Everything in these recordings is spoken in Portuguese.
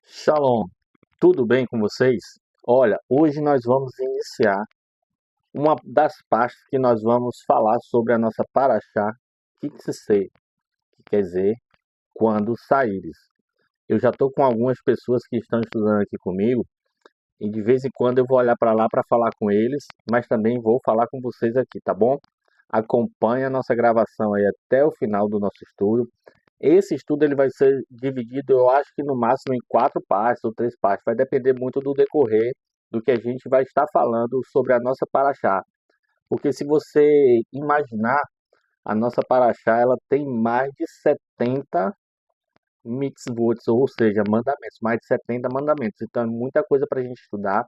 Shalom, tudo bem com vocês? Olha, hoje nós vamos iniciar uma das partes que nós vamos falar sobre a nossa Paraxá Kitse, que quer dizer quando saíres. Eu já estou com algumas pessoas que estão estudando aqui comigo e de vez em quando eu vou olhar para lá para falar com eles, mas também vou falar com vocês aqui, tá bom? Acompanhe a nossa gravação aí até o final do nosso estudo. Esse estudo ele vai ser dividido, eu acho que no máximo em 4 partes ou 3 partes. Vai depender muito do decorrer do que a gente vai estar falando sobre a nossa paraxá. Porque se você imaginar, a nossa paraxá ela tem mais de 70 mitzvot, ou seja, mandamentos, mais de 70 mandamentos. Então é muita coisa para a gente estudar,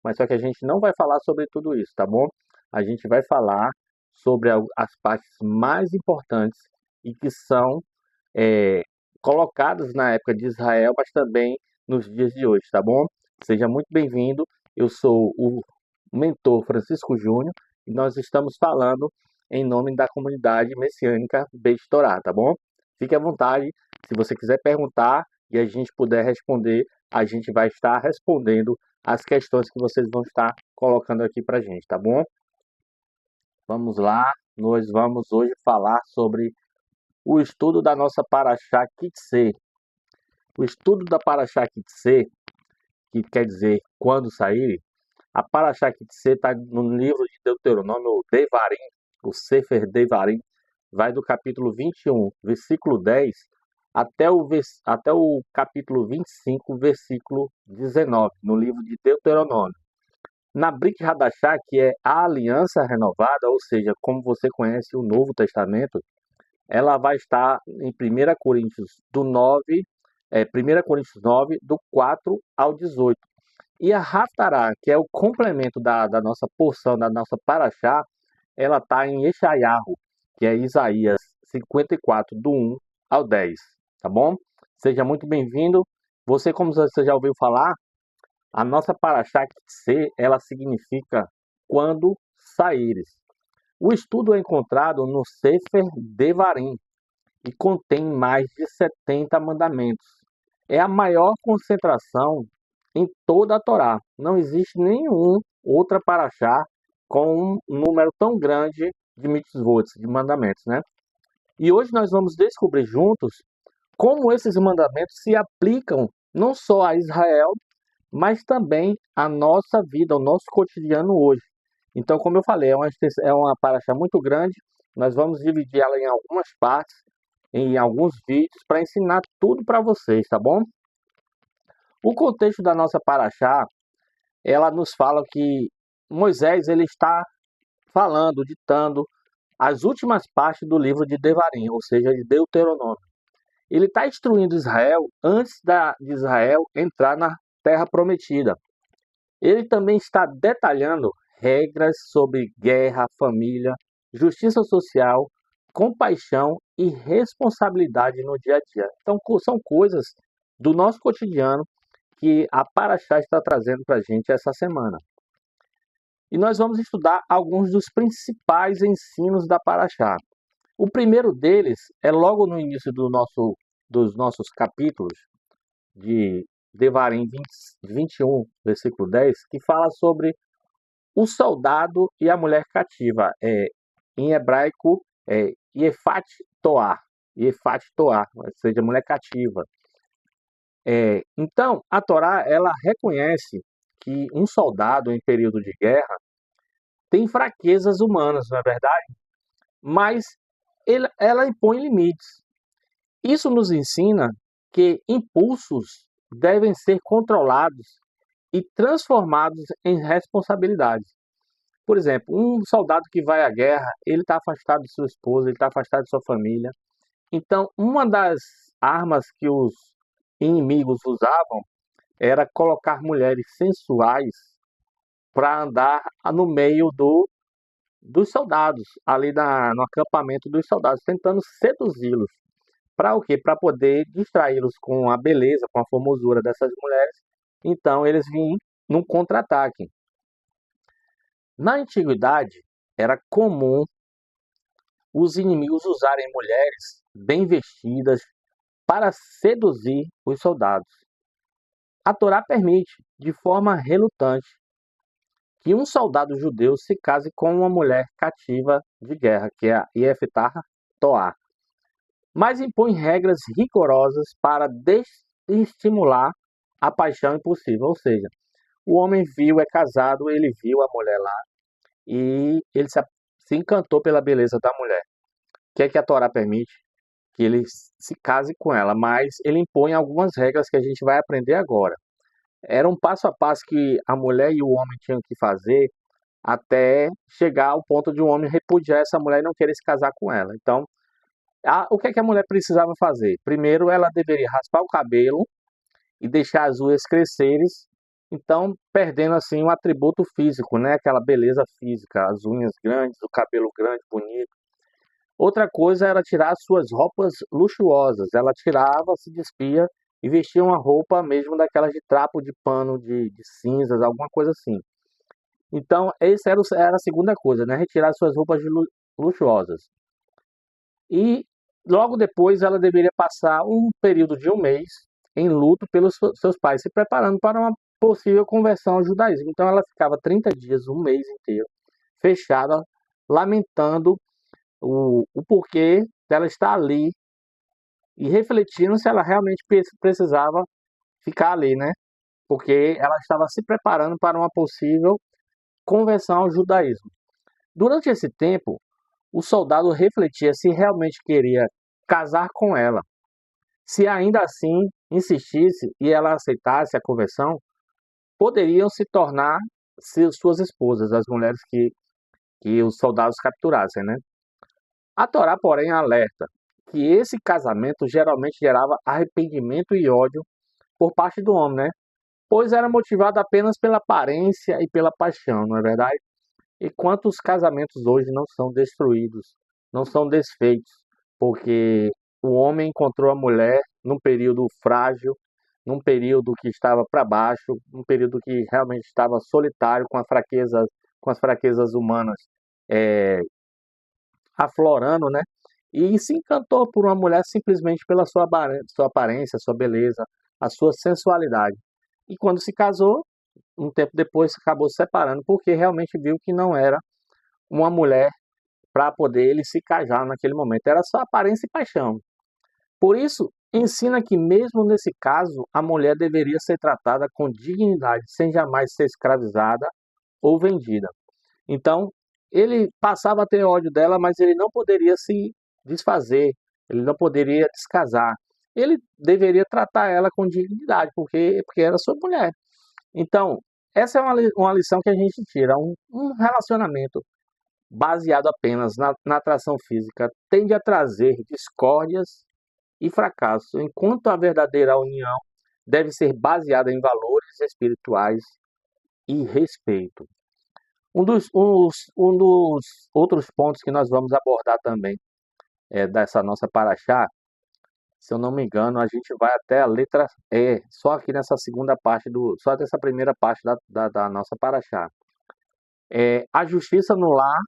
mas só que a gente não vai falar sobre tudo isso, tá bom? A gente vai falar sobre as partes mais importantes e que são é, colocadas na época de Israel, mas também nos dias de hoje, tá bom? Seja muito bem-vindo. Eu sou o mentor Francisco Júnior e nós estamos falando em nome da comunidade messiânica Beit Torá, tá bom? Fique à vontade. Se você quiser perguntar e a gente puder responder, a gente vai estar respondendo as questões que vocês vão estar colocando aqui pra gente, tá bom? Vamos lá. Nós vamos hoje falar sobre o estudo da nossa Paraxá Kitse. O estudo da Paraxá Kitse, que quer dizer quando sair, a Paraxá Kitse está no livro de Deuteronômio, o Devarim, o Sefer Devarim, vai do capítulo 21, versículo 10, até o capítulo 25, versículo 19, no livro de Deuteronômio. Na Brit Hadashah, que é a aliança renovada, ou seja, como você conhece o Novo Testamento, ela vai estar em 1 Coríntios do 9, 1 Coríntios 9, do 4 ao 18. E a Haftarah, que é o complemento da nossa porção, da nossa Paraxá, ela está em Yeshayahu, que é Isaías 54, do 1 ao 10. Tá bom? Seja muito bem-vindo. Você, como você já ouviu falar, a nossa Paraxá Kitse, ela significa quando saíres. O estudo é encontrado no Sefer Devarim, e contém mais de 70 mandamentos. É a maior concentração em toda a Torá. Não existe nenhum outra paraxá com um número tão grande de mitzvot, de mandamentos, né? E hoje nós vamos descobrir juntos como esses mandamentos se aplicam não só a Israel, mas também à nossa vida, ao nosso cotidiano hoje. Então, como eu falei, é uma paraxá muito grande. Nós vamos dividir ela em algumas partes, em alguns vídeos, para ensinar tudo para vocês, tá bom? O contexto da nossa paraxá, ela nos fala que Moisés ele está falando, ditando as últimas partes do livro de Devarim, ou seja, de Deuteronômio. Ele está instruindo Israel antes de Israel entrar na terra prometida. Ele também está detalhando regras sobre guerra, família, justiça social, compaixão e responsabilidade no dia a dia. Então, são coisas do nosso cotidiano que a Paraxá está trazendo para a gente essa semana. E nós vamos estudar alguns dos principais ensinos da Paraxá. O primeiro deles é logo no início dos nossos capítulos, de Devarim 21, versículo 10, que fala sobre o soldado e a mulher cativa. Em hebraico, Yefat Toar. Yefat Toar, ou seja, mulher cativa. Então, a Torá ela reconhece que um soldado em período de guerra tem fraquezas humanas, não é verdade? Mas ela impõe limites. Isso nos ensina que impulsos devem ser controlados e transformados em responsabilidades. Por exemplo, um soldado que vai à guerra, ele está afastado de sua esposa, ele está afastado de sua família. Então, uma das armas que os inimigos usavam era colocar mulheres sensuais para andar no meio dos soldados, ali no acampamento dos soldados, tentando seduzi-los. Para o quê? Para poder distraí-los com a beleza, com a formosura dessas mulheres. Então, eles vinham num contra-ataque. Na antiguidade, era comum os inimigos usarem mulheres bem vestidas para seduzir os soldados. A Torá permite, de forma relutante, que um soldado judeu se case com uma mulher cativa de guerra, que é a Yeftah Toar, mas impõe regras rigorosas para desestimular a paixão impossível. Ou seja, o homem viu, é casado, ele viu a mulher lá e ele se encantou pela beleza da mulher. O que é que a Torá permite? Que ele se case com ela, mas ele impõe algumas regras que a gente vai aprender agora. Era um passo a passo que a mulher e o homem tinham que fazer até chegar ao ponto de um homem repudiar essa mulher e não querer se casar com ela. Então, o que é que a mulher precisava fazer? Primeiro, ela deveria raspar o cabelo e deixar as unhas crescerem, então perdendo assim um atributo físico, né? Aquela beleza física, as unhas grandes, o cabelo grande, bonito. Outra coisa era tirar suas roupas luxuosas. Ela tirava, se despia e vestia uma roupa mesmo daquelas de trapo de pano de cinzas, alguma coisa assim. Então, essa era a segunda coisa, né? Retirar suas roupas luxuosas. E logo depois ela deveria passar um período de um mês em luto pelos seus pais, se preparando para uma possível conversão ao judaísmo. Então ela ficava 30 dias, um mês inteiro, fechada, lamentando o porquê dela estar ali e refletindo se ela realmente precisava ficar ali, né? Porque ela estava se preparando para uma possível conversão ao judaísmo. Durante esse tempo, o soldado refletia se realmente queria casar com ela. Se ainda assim insistisse e ela aceitasse a conversão, poderiam se tornar suas esposas, as mulheres que os soldados capturassem, né? A Torá, porém, alerta que esse casamento geralmente gerava arrependimento e ódio por parte do homem, né? Pois era motivado apenas pela aparência e pela paixão, não é verdade? E quantos casamentos hoje não são destruídos, não são desfeitos, porque o homem encontrou a mulher num período frágil, num período que estava para baixo, num período que realmente estava solitário, com as fraquezas humanas é, aflorando, né? E se encantou por uma mulher simplesmente pela sua aparência, sua beleza, a sua sensualidade. E quando se casou, um tempo depois acabou se separando, porque realmente viu que não era uma mulher para poder ele se casar naquele momento. Era só aparência e paixão. Por isso, ensina que mesmo nesse caso, a mulher deveria ser tratada com dignidade, sem jamais ser escravizada ou vendida. Então, ele passava a ter ódio dela, mas ele não poderia se desfazer, ele não poderia descasar. Ele deveria tratar ela com dignidade, porque era sua mulher. Então, essa é uma lição que a gente tira. Um relacionamento baseado apenas na atração física tende a trazer discórdias e fracassos, enquanto a verdadeira união deve ser baseada em valores espirituais e respeito. Um dos outros pontos que nós vamos abordar também dessa nossa paraxá, se eu não me engano, a gente vai até a letra E, só aqui nessa segunda parte só dessa primeira parte da nossa paraxá. É a justiça no lar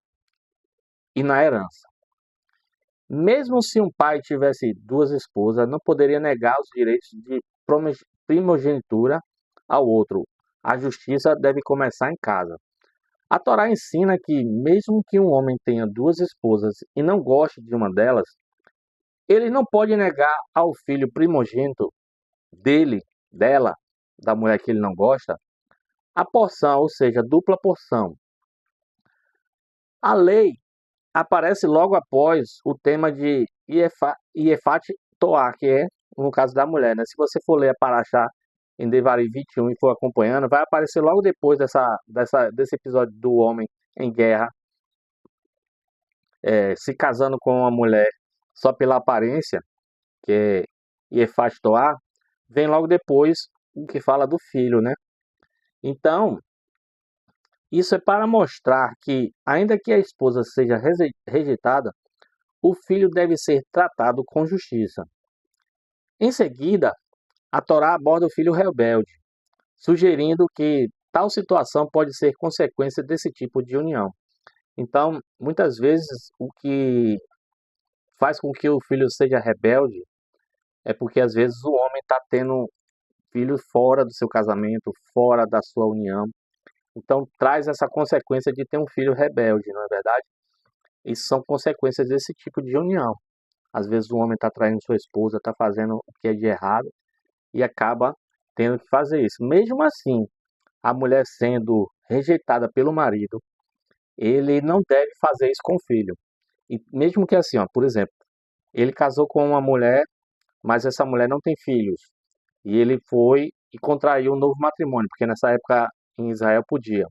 e na herança. Mesmo se um pai tivesse duas esposas, não poderia negar os direitos de primogenitura ao outro. A justiça deve começar em casa. A Torá ensina que, mesmo que um homem tenha duas esposas e não goste de uma delas, ele não pode negar ao filho primogênito dele, dela, da mulher que ele não gosta, a porção, ou seja, a dupla porção. A lei aparece logo após o tema de Iefat Toar, que é no caso da mulher, né? Se você for ler a Paraxá em Devarim 21 e for acompanhando, vai aparecer logo depois desse episódio do homem em guerra, se casando com uma mulher só pela aparência, que é Iefat Toar, vem logo depois o que fala do filho, né? Então, isso é para mostrar que, ainda que a esposa seja rejeitada, o filho deve ser tratado com justiça. Em seguida, a Torá aborda o filho rebelde, sugerindo que tal situação pode ser consequência desse tipo de união. Então, muitas vezes, o que faz com que o filho seja rebelde é porque, às vezes, o homem está tendo filhos fora do seu casamento, fora da sua união. Então traz essa consequência de ter um filho rebelde, não é verdade? Isso são consequências desse tipo de união. Às vezes o homem está traindo sua esposa, está fazendo o que é de errado e acaba tendo que fazer isso. Mesmo assim, a mulher sendo rejeitada pelo marido, ele não deve fazer isso com o filho. E mesmo que assim, ó, por exemplo, ele casou com uma mulher, mas essa mulher não tem filhos. E ele foi e contraiu um novo matrimônio, porque nessa época em Israel podia.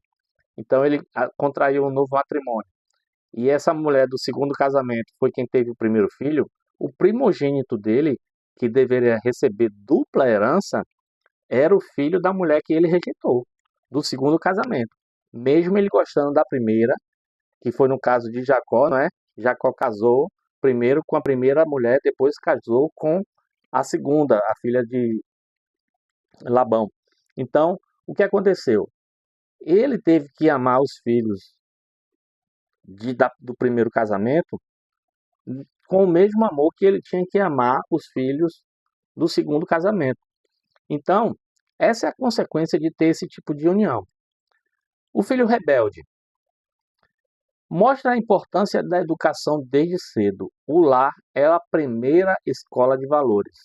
Então ele contraiu um novo matrimônio. E essa mulher do segundo casamento foi quem teve o primeiro filho. O primogênito dele, que deveria receber dupla herança, era o filho da mulher que ele rejeitou, do segundo casamento. Mesmo ele gostando da primeira, que foi no caso de Jacó, não é? Jacó casou primeiro com a primeira mulher, depois casou com a segunda, a filha de Labão. Então, o que aconteceu? Ele teve que amar os filhos do primeiro casamento com o mesmo amor que ele tinha que amar os filhos do segundo casamento. Então, essa é a consequência de ter esse tipo de união. O filho rebelde mostra a importância da educação desde cedo. O lar é a primeira escola de valores.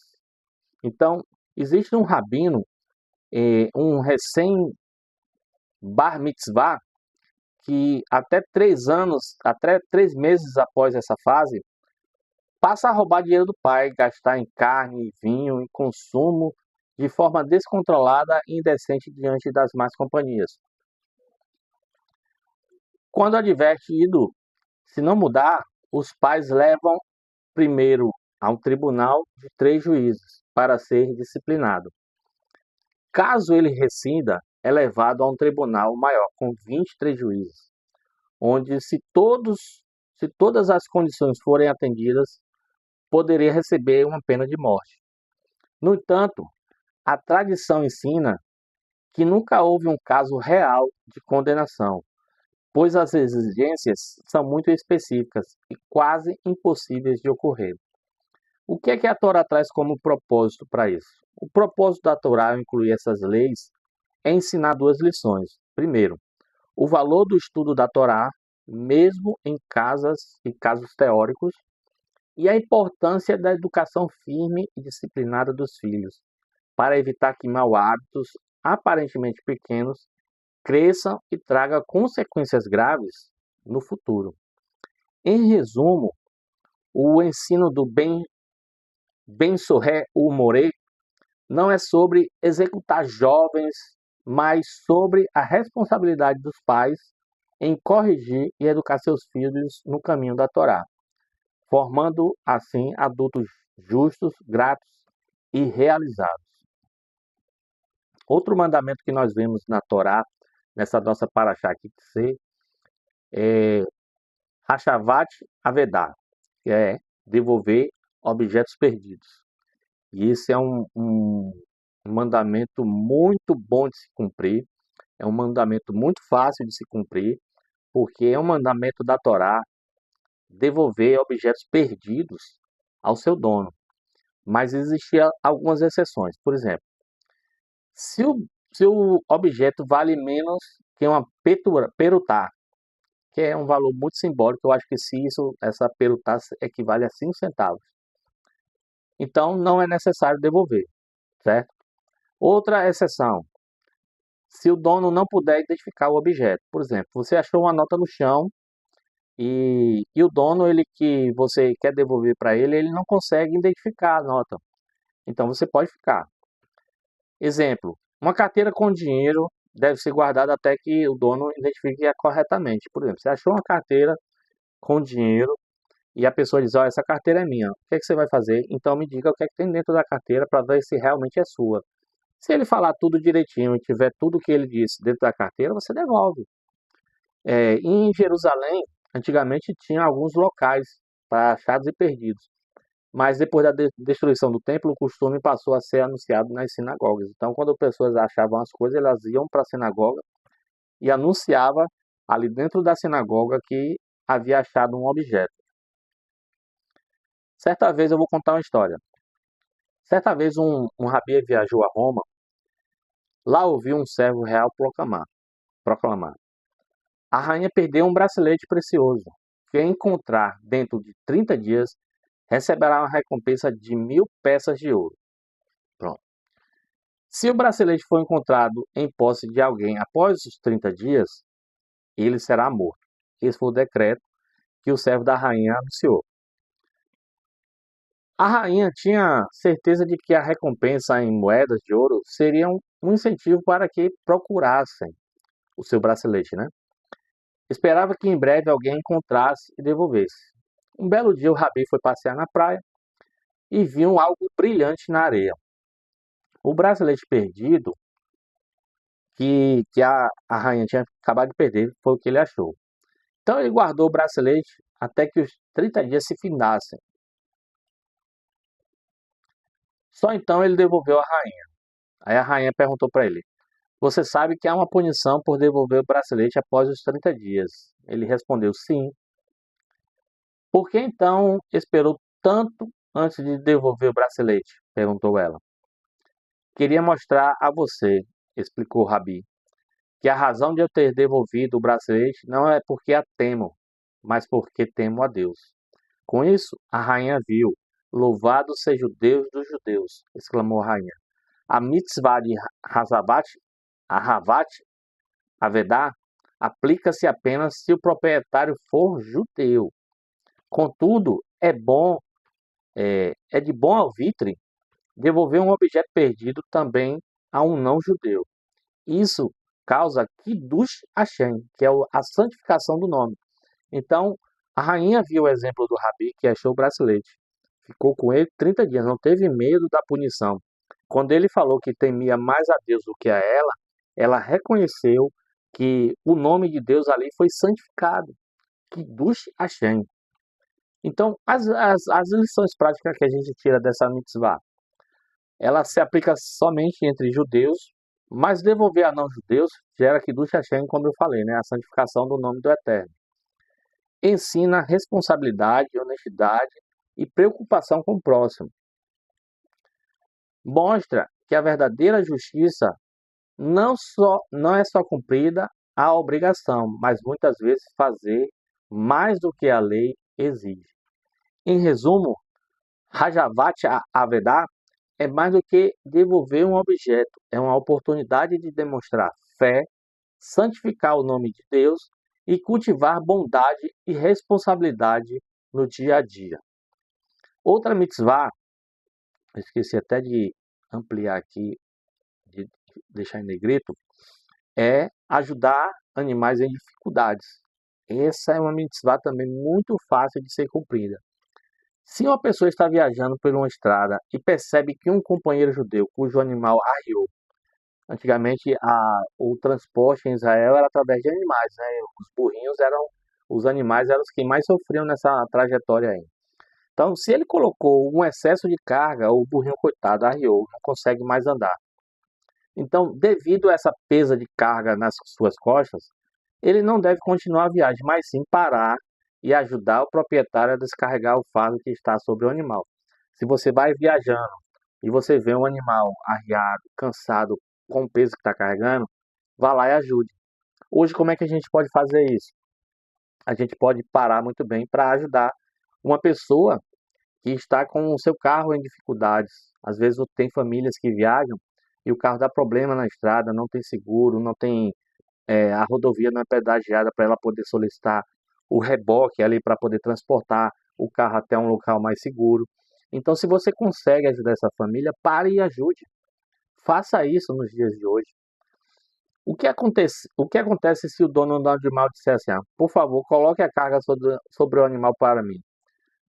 Então, existe um rabino, um recém-bar mitzvah, que até 3 anos, até 3 meses após essa fase, passa a roubar dinheiro do pai, gastar em carne, vinho, em consumo, de forma descontrolada e indecente diante das más companhias. Quando advertido, se não mudar, os pais levam primeiro a um tribunal de 3 juízes para ser disciplinado. Caso ele rescinda, é levado a um tribunal maior com 23 juízes, onde se todas as condições forem atendidas, poderia receber uma pena de morte. No entanto, a tradição ensina que nunca houve um caso real de condenação, pois as exigências são muito específicas e quase impossíveis de ocorrer. O que é que a Torá traz como propósito para isso? O propósito da Torá ao incluir essas leis é ensinar 2 lições. Primeiro, o valor do estudo da Torá, mesmo em casos teóricos, e a importância da educação firme e disciplinada dos filhos, para evitar que mau hábitos, aparentemente pequenos, cresçam e tragam consequências graves no futuro. Em resumo, o ensino do Ben Soré não é sobre executar jovens, mas sobre a responsabilidade dos pais em corrigir e educar seus filhos no caminho da Torá, formando assim adultos justos, gratos e realizados. Outro mandamento que nós vemos na Torá, nessa nossa paraxá aqui, é Hashavat Avedá, que é devolver objetos perdidos. E esse é um mandamento muito bom de se cumprir, é um mandamento muito fácil de se cumprir, porque é um mandamento da Torá devolver objetos perdidos ao seu dono. Mas existiam algumas exceções. Por exemplo, se o, se o objeto vale menos que uma perutá, que é um valor muito simbólico, eu acho que se essa perutá equivale a 5 centavos. Então não é necessário devolver, certo? Outra exceção, se o dono não puder identificar o objeto. Por exemplo, você achou uma nota no chão e o dono, ele que você quer devolver para ele, ele não consegue identificar a nota. Então você pode ficar. Exemplo, uma carteira com dinheiro deve ser guardada até que o dono identifique corretamente. Por exemplo, você achou uma carteira com dinheiro e a pessoa diz, ó, essa carteira é minha. O que é que você vai fazer? Então me diga o que é que tem dentro da carteira para ver se realmente é sua. Se ele falar tudo direitinho e tiver tudo o que ele disse dentro da carteira, você devolve. Em Jerusalém, antigamente tinha alguns locais para achados e perdidos. Mas depois da destruição do templo, o costume passou a ser anunciado nas sinagogas. Então, quando as pessoas achavam as coisas, elas iam para a sinagoga e anunciava ali dentro da sinagoga que havia achado um objeto. Certa vez eu vou contar uma história. Certa vez um rabi viajou a Roma Lá ouviu um servo real proclamar: a rainha perdeu um bracelete precioso. Quem encontrar dentro de 30 dias receberá uma recompensa de 1.000 peças de ouro. Pronto. Se o bracelete for encontrado em posse de alguém após os 30 dias, ele será morto. Esse foi o decreto que o servo da rainha anunciou. A rainha tinha certeza de que a recompensa em moedas de ouro seria um incentivo para que procurassem o seu bracelete, né? Esperava que em breve alguém encontrasse e devolvesse. Um belo dia o Rabi foi passear na praia e viu algo brilhante na areia. O bracelete perdido que a rainha tinha acabado de perder foi o que ele achou. Então ele guardou o bracelete até que os 30 dias se findassem. Só então ele devolveu a rainha. Aí a rainha perguntou para ele: você sabe que há uma punição por devolver o bracelete após os 30 dias? Ele respondeu: sim. Por que então esperou tanto antes de devolver o bracelete? Perguntou ela. Queria mostrar a você, explicou Rabi, que a razão de eu ter devolvido o bracelete não é porque a temo, mas porque temo a Deus. Com isso, a rainha viu. Louvado seja o Deus dos judeus, exclamou a rainha. A mitzvah de Havat, Avedá, aplica-se apenas se o proprietário for judeu. Contudo, é de bom alvitre devolver um objeto perdido também a um não-judeu. Isso causa Kiddush Hashem, que é a santificação do nome. Então, a rainha viu o exemplo do Rabi, que achou o bracelete. Ficou com ele 30 dias, não teve medo da punição. Quando ele falou que temia mais a Deus do que a ela reconheceu que o nome de Deus ali foi santificado. Kiddush Hashem. Então, as lições práticas que a gente tira dessa mitzvah, ela se aplica somente entre judeus, mas devolver a não-judeus gera Kiddush Hashem, como eu falei, né? A santificação do nome do Eterno. Ensina responsabilidade, honestidade e preocupação com o próximo. Mostra que a verdadeira justiça não é só cumprida a obrigação, mas muitas vezes fazer mais do que a lei exige. Em resumo, Rajavat Avedá é mais do que devolver um objeto, é uma oportunidade de demonstrar fé, santificar o nome de Deus e cultivar bondade e responsabilidade no dia a dia. Outra mitzvah, esqueci até de ampliar aqui, de deixar em negrito, é ajudar animais em dificuldades. Essa é uma mitzvah também muito fácil de ser cumprida. Se uma pessoa está viajando por uma estrada e percebe que um companheiro judeu cujo animal arriou, antigamente o transporte em Israel era através de animais, né? Os animais eram os que mais sofriam nessa trajetória aí. Então, se ele colocou um excesso de carga, o burrinho coitado arriou, não consegue mais andar. Então, devido a essa pesa de carga nas suas costas, ele não deve continuar a viagem, mas sim parar e ajudar o proprietário a descarregar o fardo que está sobre o animal. Se você vai viajando e você vê um animal arriado, cansado, com o peso que está carregando, vá lá e ajude. Hoje, como é que a gente pode fazer isso? A gente pode parar muito bem para ajudar uma pessoa que está com o seu carro em dificuldades. Às vezes tem famílias que viajam e o carro dá problema na estrada, não tem seguro, não tem a rodovia não é pedagiada para ela poder solicitar o reboque ali para poder transportar o carro até um local mais seguro. Então, se você consegue ajudar essa família, pare e ajude. Faça isso nos dias de hoje. O que acontece se o dono do animal disser assim, por favor, coloque a carga sobre o animal para mim,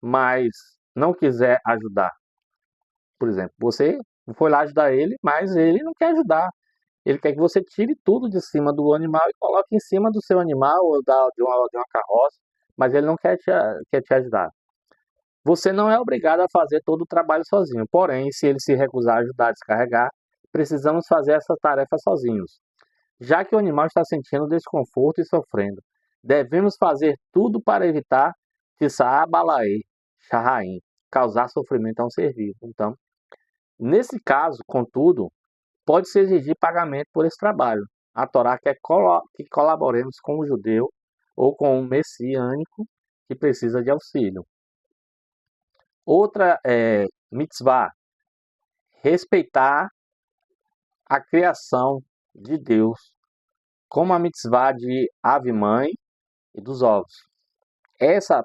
mas não quiser ajudar? Por exemplo, você foi lá ajudar ele, mas ele não quer ajudar. Ele quer que você tire tudo de cima do animal e coloque em cima do seu animal ou de uma carroça, mas ele não quer te ajudar. Você não é obrigado a fazer todo o trabalho sozinho, porém, se ele se recusar a ajudar a descarregar, precisamos fazer essa tarefa sozinhos. Já que o animal está sentindo desconforto e sofrendo, devemos fazer tudo para evitar que Saabalaê, Shahraim, causar sofrimento a um ser vivo. Então, nesse caso, contudo, pode-se exigir pagamento por esse trabalho. A Torá quer que colaboremos com o judeu ou com o messiânico que precisa de auxílio. Outra mitzvah, respeitar a criação de Deus, como a mitzvah de ave-mãe e dos ovos. Essa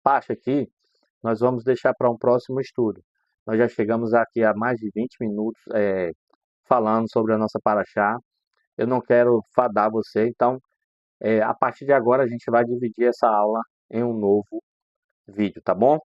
parte aqui nós vamos deixar para um próximo estudo. Nós já chegamos aqui a mais de 20 minutos falando sobre a nossa paraxá. Eu não quero fadar você, então a partir de agora a gente vai dividir essa aula em um novo vídeo, tá bom?